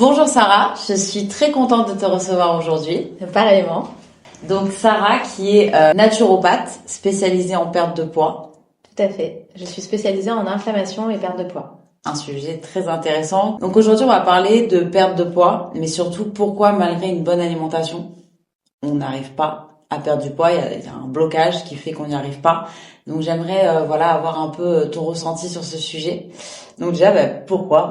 Bonjour Sarah, je suis très contente de te recevoir aujourd'hui. Pareillement. Donc Sarah qui est naturopathe spécialisée en perte de poids. Tout à fait. Je suis spécialisée en inflammation et perte de poids. Un sujet très intéressant. Donc aujourd'hui on va parler de perte de poids, mais surtout pourquoi malgré une bonne alimentation, on n'arrive pas à perdre du poids. Il y a un blocage qui fait qu'on n'y arrive pas. Donc j'aimerais avoir un peu ton ressenti sur ce sujet. Donc déjà pourquoi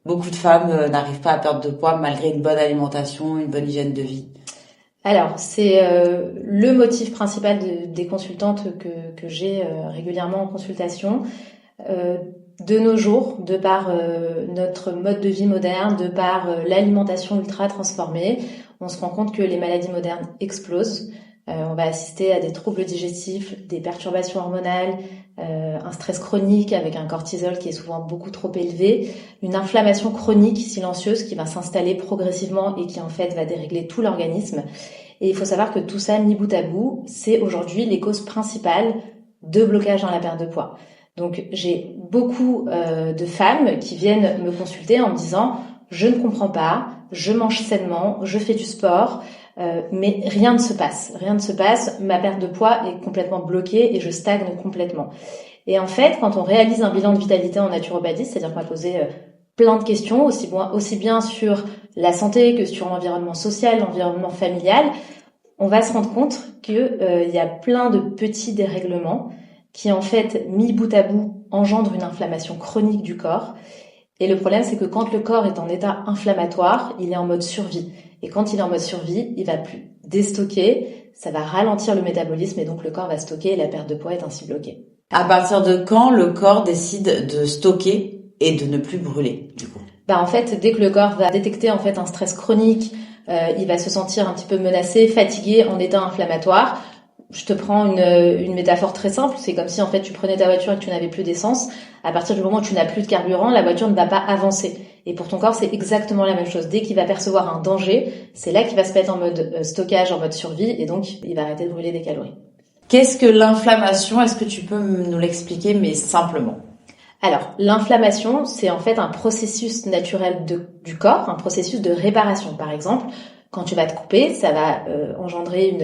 beaucoup de femmes n'arrivent pas à perdre de poids malgré une bonne alimentation, une bonne hygiène de vie. Alors, c'est le motif principal des consultantes que j'ai régulièrement en consultation. De nos jours, de par notre mode de vie moderne, de par l'alimentation ultra transformée, on se rend compte que les maladies modernes explosent. On va assister à des troubles digestifs, des perturbations hormonales, un stress chronique avec un cortisol qui est souvent beaucoup trop élevé, une inflammation chronique silencieuse qui va s'installer progressivement et qui en fait va dérégler tout l'organisme. Et il faut savoir que tout ça, mis bout à bout, c'est aujourd'hui les causes principales de blocage dans la perte de poids. Donc j'ai beaucoup de femmes qui viennent me consulter en me disant « je ne comprends pas, je mange sainement, je fais du sport ». Mais rien ne se passe, ma perte de poids est complètement bloquée et je stagne complètement. Et en fait, quand on réalise un bilan de vitalité en naturopathie, c'est-à-dire qu'on va poser plein de questions, aussi bien sur la santé que sur l'environnement social, l'environnement familial, on va se rendre compte que y a plein de petits dérèglements qui en fait, mis bout à bout, engendrent une inflammation chronique du corps. Et le problème, c'est que quand le corps est en état inflammatoire, il est en mode survie. Et quand il est en mode survie, il va plus déstocker, ça va ralentir le métabolisme et donc le corps va stocker et la perte de poids est ainsi bloquée. À partir de quand le corps décide de stocker et de ne plus brûler, du coup? En fait, dès que le corps va détecter en fait un stress chronique, il va se sentir un petit peu menacé, fatigué, en état inflammatoire. Je te prends une métaphore très simple, c'est comme si en fait tu prenais ta voiture et que tu n'avais plus d'essence. À partir du moment où tu n'as plus de carburant, la voiture ne va pas avancer. Et pour ton corps, c'est exactement la même chose. Dès qu'il va percevoir un danger, c'est là qu'il va se mettre en mode stockage, en mode survie, et donc il va arrêter de brûler des calories. Qu'est-ce que l'inflammation? Est-ce que tu peux nous l'expliquer, mais simplement? Alors, l'inflammation, c'est en fait un processus naturel du corps, un processus de réparation. Par exemple, quand tu vas te couper, ça va engendrer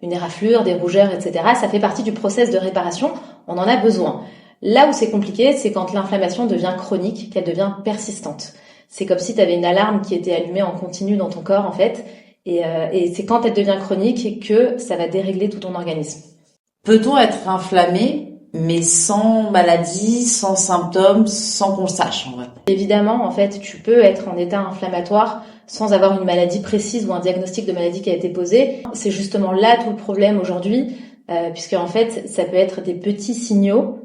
une éraflure, des rougeurs, etc. Ça fait partie du process de réparation. On en a besoin. Là où c'est compliqué, c'est quand l'inflammation devient chronique, qu'elle devient persistante. C'est comme si tu avais une alarme qui était allumée en continu dans ton corps, en fait. Et c'est quand elle devient chronique que ça va dérégler tout ton organisme. Peut-on être inflammé, mais sans maladie, sans symptômes, sans qu'on le sache, en vrai? Évidemment, en fait, tu peux être en état inflammatoire sans avoir une maladie précise ou un diagnostic de maladie qui a été posé. C'est justement là tout le problème aujourd'hui, puisque en fait, ça peut être des petits signaux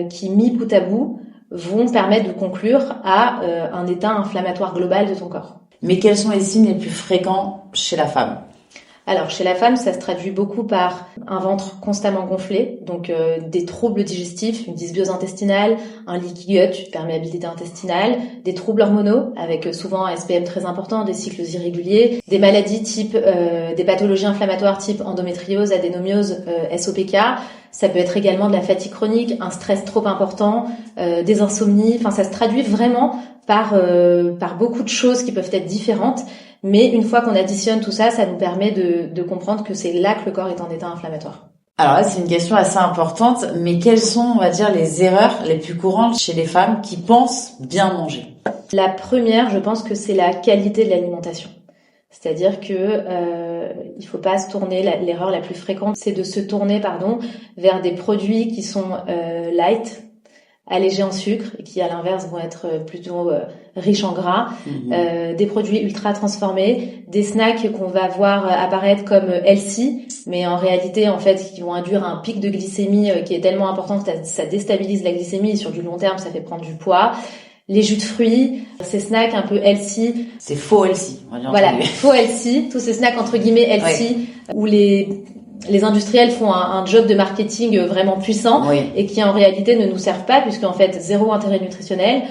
qui, mis bout à bout, vont permettre de conclure à un état inflammatoire global de ton corps. Mais quels sont les signes les plus fréquents chez la femme? Alors, chez la femme, ça se traduit beaucoup par un ventre constamment gonflé, donc des troubles digestifs, une dysbiose intestinale, un leaky gut, une perméabilité intestinale, des troubles hormonaux, avec souvent un SPM très important, des cycles irréguliers, des maladies type, des pathologies inflammatoires type endométriose, adénomiose, SOPK. Ça peut être également de la fatigue chronique, un stress trop important, des insomnies. Enfin, ça se traduit vraiment par beaucoup de choses qui peuvent être différentes. Mais une fois qu'on additionne tout ça, ça nous permet de comprendre que c'est là que le corps est en état inflammatoire. Alors là, c'est une question assez importante, mais quelles sont, on va dire, les erreurs les plus courantes chez les femmes qui pensent bien manger? La première, je pense que c'est la qualité de l'alimentation. C'est-à-dire que il faut pas se tourner, l'erreur la plus fréquente, c'est de se tourner vers des produits qui sont light, allégés en sucre et qui à l'inverse vont être plutôt riches en gras, des produits ultra transformés, des snacks qu'on va voir apparaître comme healthy, mais en réalité en fait qui vont induire un pic de glycémie qui est tellement important que ça déstabilise la glycémie et sur du long terme ça fait prendre du poids. Les jus de fruits, ces snacks un peu healthy. C'est faux healthy. Voilà, faux healthy, tous ces snacks entre guillemets healthy, où les industriels font un job de marketing vraiment puissant et qui en réalité ne nous servent pas puisque en fait zéro intérêt nutritionnel,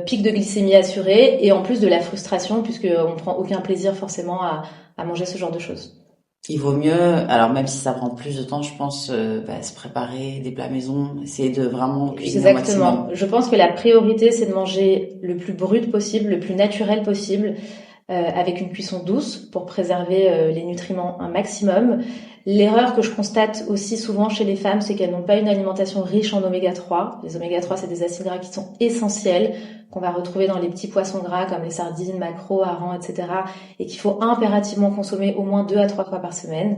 pic de glycémie assuré et en plus de la frustration puisqu'on prend aucun plaisir forcément à manger ce genre de choses. Il vaut mieux, alors même si ça prend plus de temps, je pense, se préparer des plats maison, essayer de vraiment cuisiner au maximum. Exactement. Je pense que la priorité, c'est de manger le plus brut possible, le plus naturel possible, avec une cuisson douce pour préserver les nutriments un maximum. L'erreur que je constate aussi souvent chez les femmes, c'est qu'elles n'ont pas une alimentation riche en oméga 3. Les oméga 3, c'est des acides gras qui sont essentiels, qu'on va retrouver dans les petits poissons gras comme les sardines, maquereaux, harengs, etc. et qu'il faut impérativement consommer au moins 2 à 3 fois par semaine.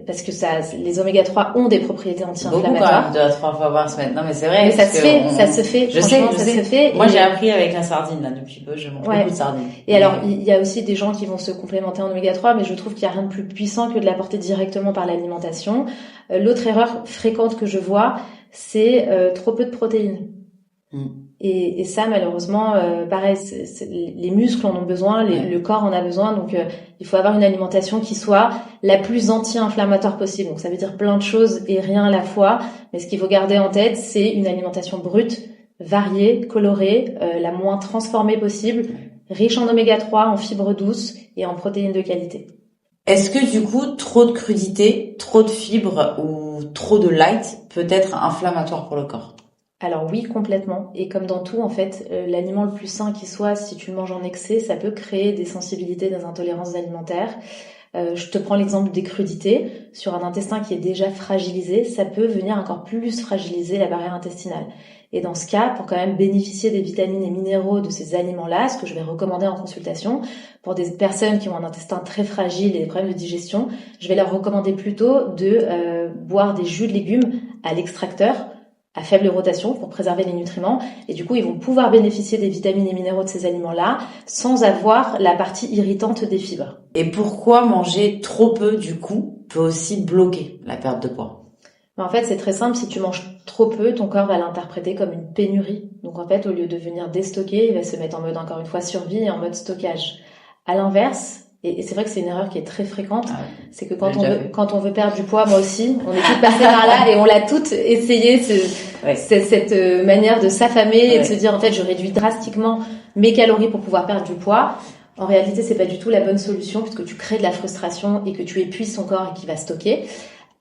Parce que les oméga 3 ont des propriétés anti-inflammatoires. Beaucoup quand même, 2 à 3 fois par semaine. Non mais c'est vrai. Mais ça se fait. Je sais. Se fait. Moi j'ai appris avec la sardine là depuis peu, je mange beaucoup de sardines. Et alors il y a aussi des gens qui vont se complémenter en oméga 3, mais je trouve qu'il y a rien de plus puissant que de l'apporter directement par l'alimentation. L'autre erreur fréquente que je vois, c'est trop peu de protéines. Et ça, malheureusement, pareil, les muscles en ont besoin, le corps en a besoin, donc il faut avoir une alimentation qui soit la plus anti-inflammatoire possible. Donc ça veut dire plein de choses et rien à la fois, mais ce qu'il faut garder en tête, c'est une alimentation brute, variée, colorée, la moins transformée possible, riche en oméga 3, en fibres douces et en protéines de qualité. Est-ce que du coup, trop de crudité, trop de fibres ou trop de light peut être inflammatoire pour le corps? Alors oui, complètement. Et comme dans tout, en fait, l'aliment le plus sain qui soit, si tu le manges en excès, ça peut créer des sensibilités, des intolérances alimentaires. Je te prends l'exemple des crudités. Sur un intestin qui est déjà fragilisé, ça peut venir encore plus fragiliser la barrière intestinale. Et dans ce cas, pour quand même bénéficier des vitamines et minéraux de ces aliments-là, ce que je vais recommander en consultation, pour des personnes qui ont un intestin très fragile et des problèmes de digestion, je vais leur recommander plutôt de boire des jus de légumes à l'extracteur, à faible rotation pour préserver les nutriments, et du coup ils vont pouvoir bénéficier des vitamines et minéraux de ces aliments-là sans avoir la partie irritante des fibres. Et pourquoi manger trop peu du coup peut aussi bloquer la perte de poids? En fait, c'est très simple, si tu manges trop peu, ton corps va l'interpréter comme une pénurie. Donc en fait, au lieu de venir déstocker, il va se mettre en mode, encore une fois, survie et en mode stockage. À l'inverse, et c'est vrai que c'est une erreur qui est très fréquente, c'est que quand on veut perdre du poids, moi aussi, on est toutes passées par là et on l'a toutes essayé, cette manière de s'affamer et de se dire, en fait, je réduis drastiquement mes calories pour pouvoir perdre du poids. En réalité, c'est pas du tout la bonne solution puisque tu crées de la frustration et que tu épuises son corps et qu'il va stocker.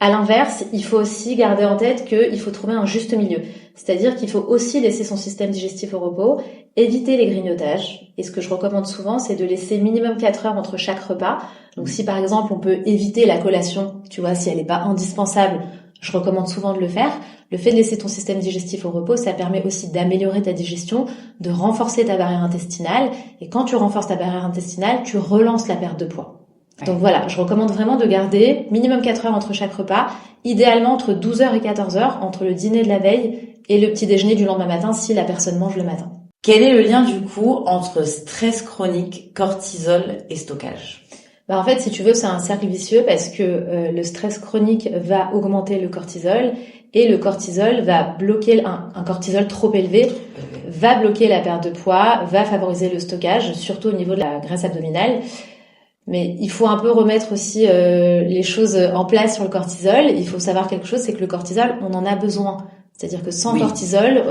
À l'inverse, il faut aussi garder en tête qu'il faut trouver un juste milieu. C'est-à-dire qu'il faut aussi laisser son système digestif au repos, éviter les grignotages. Et ce que je recommande souvent, c'est de laisser minimum 4 heures entre chaque repas. Donc si par exemple, on peut éviter la collation, tu vois, si elle n'est pas indispensable, je recommande souvent de le faire. Le fait de laisser ton système digestif au repos, ça permet aussi d'améliorer ta digestion, de renforcer ta barrière intestinale. Et quand tu renforces ta barrière intestinale, tu relances la perte de poids. Donc voilà, je recommande vraiment de garder minimum 4 heures entre chaque repas, idéalement entre 12 heures et 14 heures, entre le dîner de la veille et le petit déjeuner du lendemain matin si la personne mange le matin. Quel est le lien du coup entre stress chronique, cortisol et stockage? En fait, si tu veux, c'est un cercle vicieux parce que le stress chronique va augmenter le cortisol et le cortisol va bloquer un cortisol trop élevé, va bloquer la perte de poids, va favoriser le stockage, surtout au niveau de la graisse abdominale. Mais il faut un peu remettre aussi les choses en place sur le cortisol. Il faut savoir quelque chose, c'est que le cortisol, on en a besoin. C'est-à-dire que sans cortisol,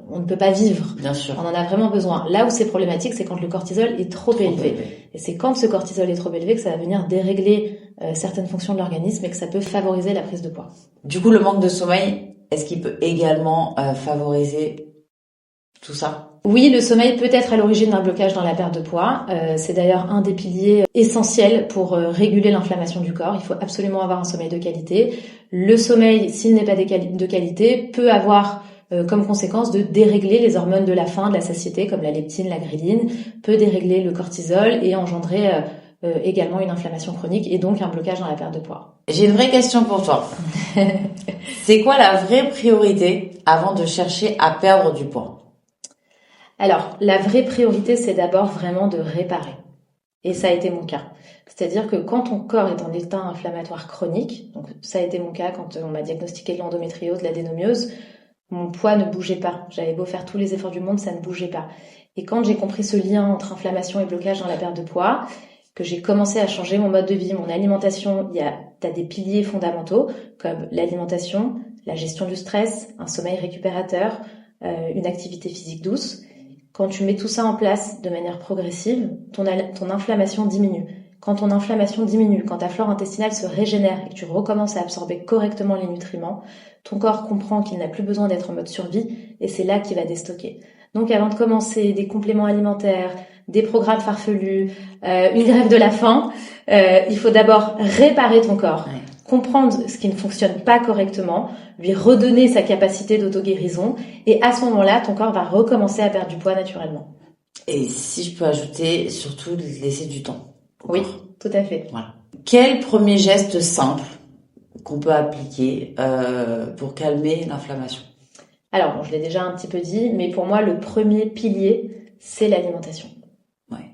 on ne peut pas vivre. Bien sûr. On en a vraiment besoin. Là où c'est problématique, c'est quand le cortisol est trop élevé. Et c'est quand ce cortisol est trop élevé que ça va venir dérégler certaines fonctions de l'organisme et que ça peut favoriser la prise de poids. Du coup, le manque de sommeil, est-ce qu'il peut également favoriser tout ça? Oui, le sommeil peut être à l'origine d'un blocage dans la perte de poids. C'est d'ailleurs un des piliers essentiels pour réguler l'inflammation du corps. Il faut absolument avoir un sommeil de qualité. Le sommeil, s'il n'est pas de qualité, peut avoir comme conséquence de dérégler les hormones de la faim, de la satiété, comme la leptine, la ghrelin, peut dérégler le cortisol et engendrer également une inflammation chronique et donc un blocage dans la perte de poids. J'ai une vraie question pour toi. C'est quoi la vraie priorité avant de chercher à perdre du poids? Alors, la vraie priorité, c'est d'abord vraiment de réparer. Et ça a été mon cas. C'est-à-dire que quand ton corps est en état inflammatoire chronique, donc ça a été mon cas quand on m'a diagnostiqué de l'endométriose, de l'adénomiose, mon poids ne bougeait pas. J'avais beau faire tous les efforts du monde, ça ne bougeait pas. Et quand j'ai compris ce lien entre inflammation et blocage dans la perte de poids, que j'ai commencé à changer mon mode de vie, mon alimentation, t'as des piliers fondamentaux comme l'alimentation, la gestion du stress, un sommeil récupérateur, une activité physique douce. Quand tu mets tout ça en place de manière progressive, ton inflammation diminue. quand ton inflammation diminue, quand ta flore intestinale se régénère et que tu recommences à absorber correctement les nutriments, ton corps comprend qu'il n'a plus besoin d'être en mode survie et c'est là qu'il va déstocker. Donc avant de commencer des compléments alimentaires, des programmes farfelus, une grève de la faim, il faut d'abord réparer ton corps, comprendre ce qui ne fonctionne pas correctement, lui redonner sa capacité d'auto-guérison et à ce moment-là, ton corps va recommencer à perdre du poids naturellement. Et si je peux ajouter, surtout laisser du temps. Oui, tout à fait. Voilà. Quel premier geste simple qu'on peut appliquer pour calmer l'inflammation? Alors, bon, je l'ai déjà un petit peu dit, mais pour moi, le premier pilier, c'est l'alimentation. Ouais.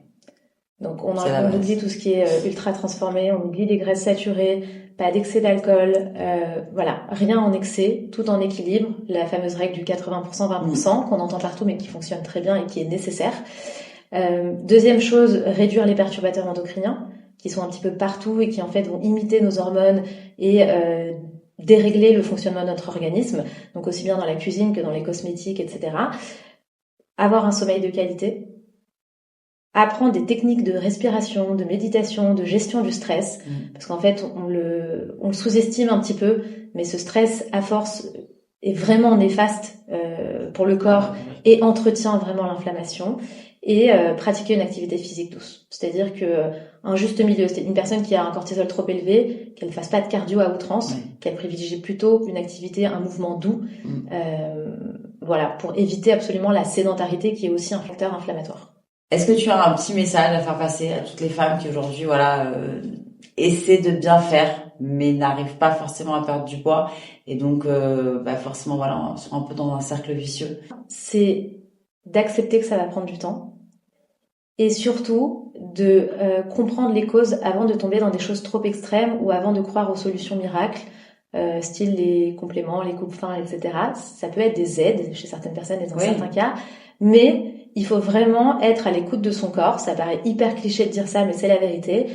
Donc, on oublie tout ce qui est ultra transformé, on oublie les graisses saturées, pas d'excès d'alcool, voilà, rien en excès, tout en équilibre, la fameuse règle du 80%, 20% qu'on entend partout mais qui fonctionne très bien et qui est nécessaire. Deuxième chose, réduire les perturbateurs endocriniens qui sont un petit peu partout et qui en fait vont imiter nos hormones et dérégler le fonctionnement de notre organisme, donc aussi bien dans la cuisine que dans les cosmétiques, etc. Avoir un sommeil de qualité, apprendre des techniques de respiration, de méditation, de gestion du stress, parce qu'en fait on le sous-estime un petit peu, mais ce stress à force est vraiment néfaste pour le corps et entretient vraiment l'inflammation. Et pratiquer une activité physique douce. C'est-à-dire que un juste milieu, c'est une personne qui a un cortisol trop élevé, qu'elle fasse pas de cardio à outrance, qu'elle privilégie plutôt une activité, un mouvement doux, voilà, pour éviter absolument la sédentarité qui est aussi un facteur inflammatoire. Est-ce que tu as un petit message à faire passer à toutes les femmes qui aujourd'hui, essaient de bien faire, mais n'arrivent pas forcément à perdre du poids, et donc, forcément, voilà, sont un peu dans un cercle vicieux? C'est d'accepter que ça va prendre du temps et surtout de comprendre les causes avant de tomber dans des choses trop extrêmes ou avant de croire aux solutions miracles, style les compléments, les coupes-fins, etc. Ça peut être des aides chez certaines personnes et dans certains cas, mais il faut vraiment être à l'écoute de son corps. Ça paraît hyper cliché de dire ça, mais c'est la vérité.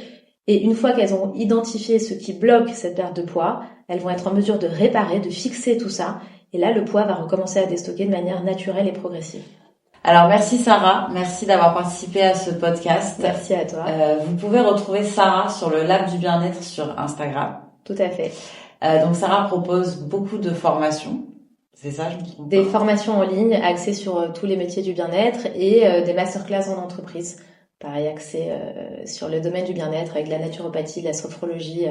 Et une fois qu'elles ont identifié ce qui bloque cette perte de poids, elles vont être en mesure de réparer, de fixer tout ça. Et là, le poids va recommencer à déstocker de manière naturelle et progressive. Alors merci Sarah, merci d'avoir participé à ce podcast. Merci à toi. Vous pouvez retrouver Sarah sur le Lab du Bien-être sur Instagram. Tout à fait. Donc Sarah propose beaucoup de formations, c'est ça, je me trompe pas? Des formations en ligne axées sur tous les métiers du bien-être et des masterclass en entreprise. Pareil, axé sur le domaine du bien-être avec de la naturopathie, de la sophrologie,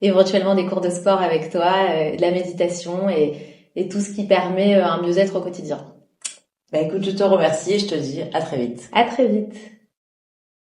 éventuellement des cours de sport avec toi, de la méditation et tout ce qui permet un mieux-être au quotidien. Écoute, je te remercie et je te dis à très vite. À très vite.